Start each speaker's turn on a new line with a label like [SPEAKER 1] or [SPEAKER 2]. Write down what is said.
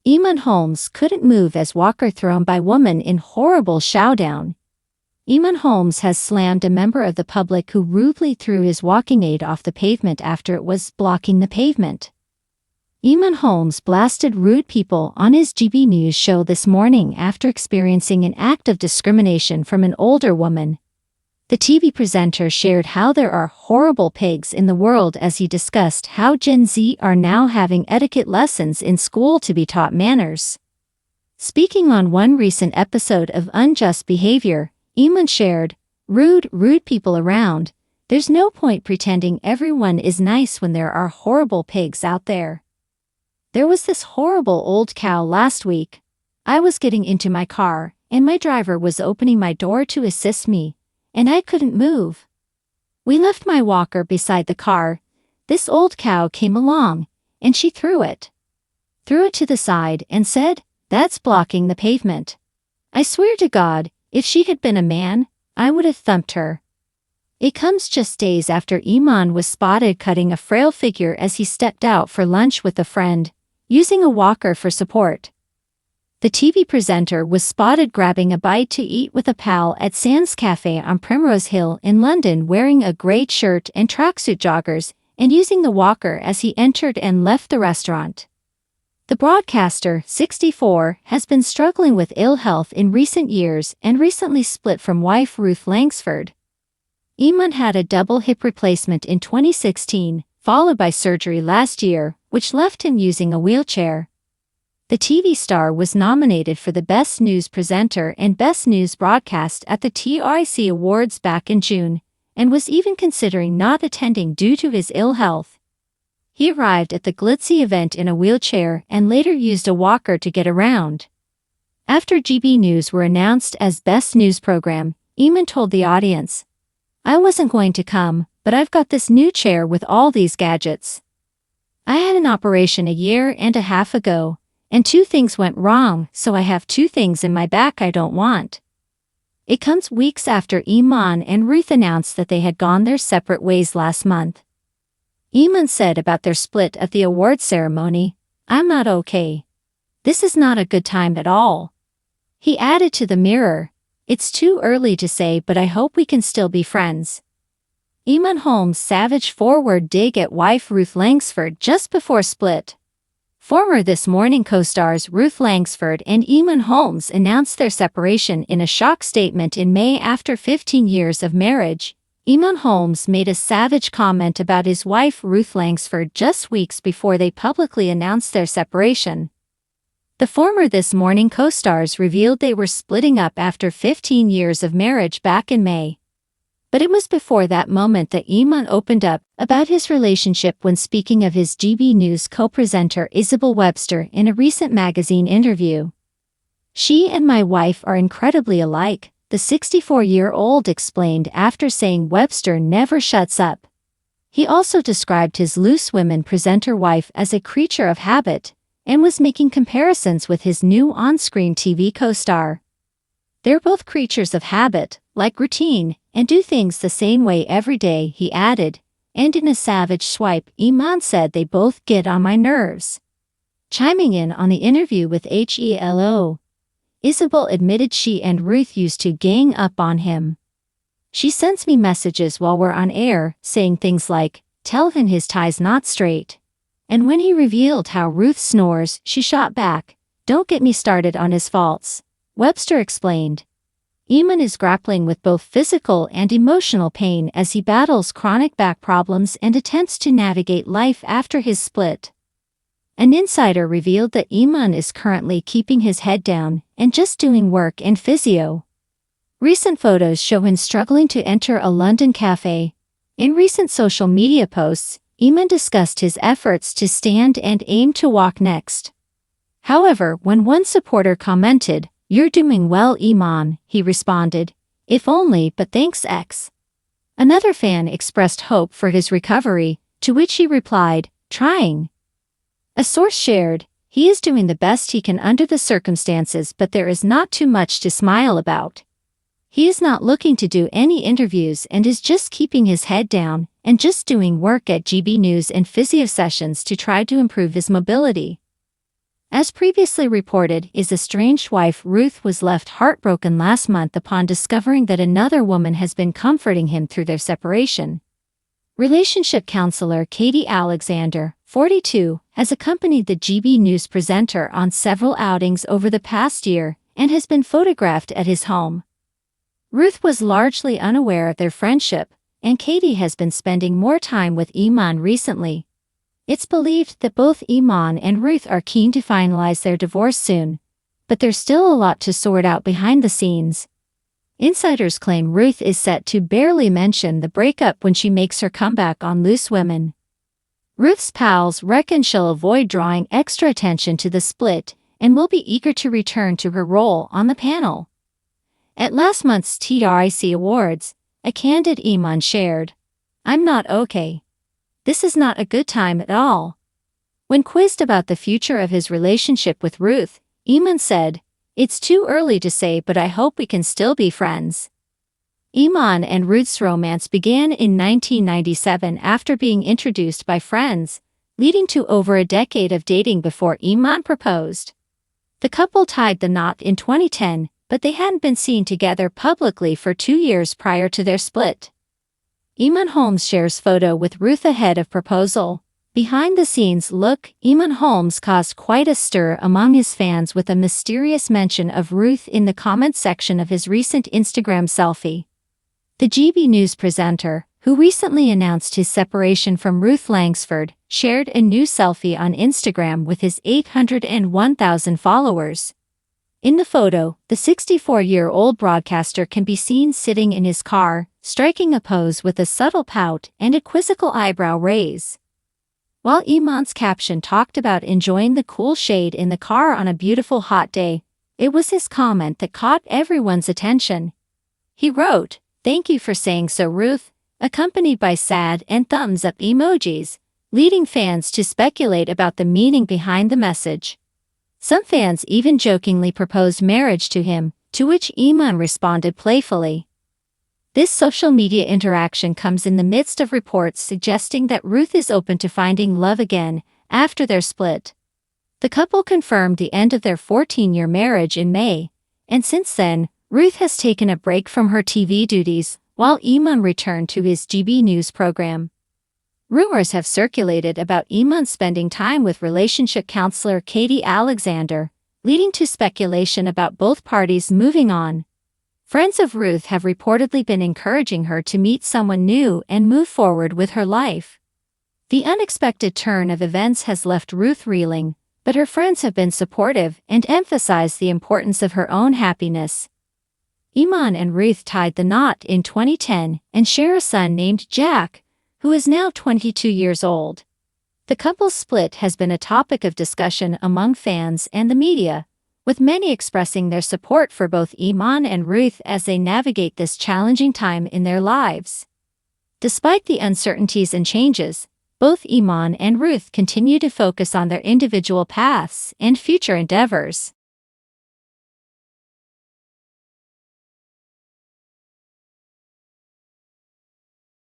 [SPEAKER 1] Eamonn Holmes couldn't move as walker thrown by woman in horrible showdown. Eamonn Holmes has slammed a member of the public who rudely threw his walking aid off the pavement after it was blocking the pavement. Eamonn Holmes blasted rude people on his GB News show this morning after experiencing an act of discrimination from an older woman. The TV presenter shared how there are horrible pigs in the world as he discussed how Gen Z are now having etiquette lessons in school to be taught manners. Speaking on one recent episode of Unjust Behavior, Eamonn shared, rude people around. There's no point pretending everyone is nice when there are horrible pigs out there. There was this horrible old cow last week. I was getting into my car, and my driver was opening my door to assist me, and I couldn't move. We left my walker beside the car. This old cow came along, and she threw it to the side and said, "That's blocking the pavement." I swear to God, if she had been a man, I would have thumped her. It comes just days after Eamonn was spotted cutting a frail figure as he stepped out for lunch with a friend, using a walker for support. The TV presenter was spotted grabbing a bite to eat with a pal at Sands Cafe on Primrose Hill in London wearing a grey shirt and tracksuit joggers and using the walker as he entered and left the restaurant. The broadcaster, 64, has been struggling with ill health in recent years and recently split from wife Ruth Langsford. Eamonn had a double hip replacement in 2016, followed by surgery last year, which left him using a wheelchair. The TV star was nominated for the Best News Presenter and Best News Broadcast at the TIC Awards back in June, and was even considering not attending due to his ill health. He arrived at the glitzy event in a wheelchair and later used a walker to get around. After GB News were announced as Best News Program, Eamonn told the audience, "I wasn't going to come, but I've got this new chair with all these gadgets. I had an operation a year and a half ago, and 2 things went wrong, so I have 2 things in my back I don't want." It comes weeks after Eamonn and Ruth announced that they had gone their separate ways last month. Eamonn said about their split at the awards ceremony, "I'm not okay. This is not a good time at all." He added to the Mirror, "It's too early to say, but I hope we can still be friends." Eamonn Holmes' savage forward dig at wife Ruth Langsford just before split. Former This Morning co-stars Ruth Langsford and Eamonn Holmes announced their separation in a shock statement in May after 15 years of marriage. Eamonn Holmes made a savage comment about his wife Ruth Langsford just weeks before they publicly announced their separation. The former This Morning co-stars revealed they were splitting up after 15 years of marriage back in May. But it was before that moment that Eamonn opened up about his relationship when speaking of his GB News co-presenter Isabel Webster in a recent magazine interview. "She and my wife are incredibly alike," the 64-year-old explained after saying Webster never shuts up. He also described his loose women presenter wife as a creature of habit, and was making comparisons with his new on-screen TV co-star. "They're both creatures of habit, like routine, and do things the same way every day," he added, and in a savage swipe, Eamonn said they both get on my nerves. Chiming in on the interview with HELO, Isabel admitted she and Ruth used to gang up on him. "She sends me messages while we're on air, saying things like, 'Tell him his tie's not straight.' And when he revealed how Ruth snores, she shot back, 'Don't get me started on his faults,'" Webster explained. Eamonn is grappling with both physical and emotional pain as he battles chronic back problems and attempts to navigate life after his split. An insider revealed that Eamonn is currently keeping his head down and just doing work in physio. Recent photos show him struggling to enter a London cafe. In recent social media posts, Eamonn discussed his efforts to stand and aim to walk next. However, when one supporter commented, "You're doing well, Eamonn," he responded, "If only, but thanks X." Another fan expressed hope for his recovery, to which he replied, "Trying." A source shared, "He is doing the best he can under the circumstances, but there is not too much to smile about. He is not looking to do any interviews and is just keeping his head down and just doing work at GB News and physio sessions to try to improve his mobility." As previously reported, his estranged wife Ruth was left heartbroken last month upon discovering that another woman has been comforting him through their separation. Relationship counselor Katie Alexander, 42, has accompanied the GB News presenter on several outings over the past year and has been photographed at his home. Ruth was largely unaware of their friendship, and Katie has been spending more time with Eamonn recently. It's believed that both Eamonn and Ruth are keen to finalize their divorce soon, but there's still a lot to sort out behind the scenes. Insiders claim Ruth is set to barely mention the breakup when she makes her comeback on Loose Women. Ruth's pals reckon she'll avoid drawing extra attention to the split and will be eager to return to her role on the panel. At last month's TRIC Awards, a candid Eamonn shared, "I'm not okay. This is not a good time at all." When quizzed about the future of his relationship with Ruth, Eamonn said, "It's too early to say, but I hope we can still be friends." Eamonn and Ruth's romance began in 1997 after being introduced by friends, leading to over a decade of dating before Eamonn proposed. The couple tied the knot in 2010, but they hadn't been seen together publicly for 2 years prior to their split. Eamonn Holmes shares photo with Ruth ahead of proposal. Behind the scenes look, Eamonn Holmes caused quite a stir among his fans with a mysterious mention of Ruth in the comments section of his recent Instagram selfie. The GB News presenter, who recently announced his separation from Ruth Langsford, shared a new selfie on Instagram with his 801,000 followers. In the photo, the 64-year-old broadcaster can be seen sitting in his car, striking a pose with a subtle pout and a quizzical eyebrow raise. While Eamonn's caption talked about enjoying the cool shade in the car on a beautiful hot day, it was his comment that caught everyone's attention. He wrote, "Thank you for saying so, Ruth," accompanied by sad and thumbs-up emojis, leading fans to speculate about the meaning behind the message. Some fans even jokingly proposed marriage to him, to which Eamonn responded playfully. This social media interaction comes in the midst of reports suggesting that Ruth is open to finding love again after their split. The couple confirmed the end of their 14-year marriage in May, and since then, Ruth has taken a break from her TV duties while Eamonn returned to his GB News program. Rumors have circulated about Eamonn spending time with relationship counselor Katie Alexander, leading to speculation about both parties moving on. Friends of Ruth have reportedly been encouraging her to meet someone new and move forward with her life. The unexpected turn of events has left Ruth reeling, but her friends have been supportive and emphasized the importance of her own happiness. Eamonn and Ruth tied the knot in 2010 and share a son named Jack, who is now 22 years old. The couple's split has been a topic of discussion among fans and the media, with many expressing their support for both Eamonn and Ruth as they navigate this challenging time in their lives. Despite the uncertainties and changes, both Eamonn and Ruth continue to focus on their individual paths and future endeavors.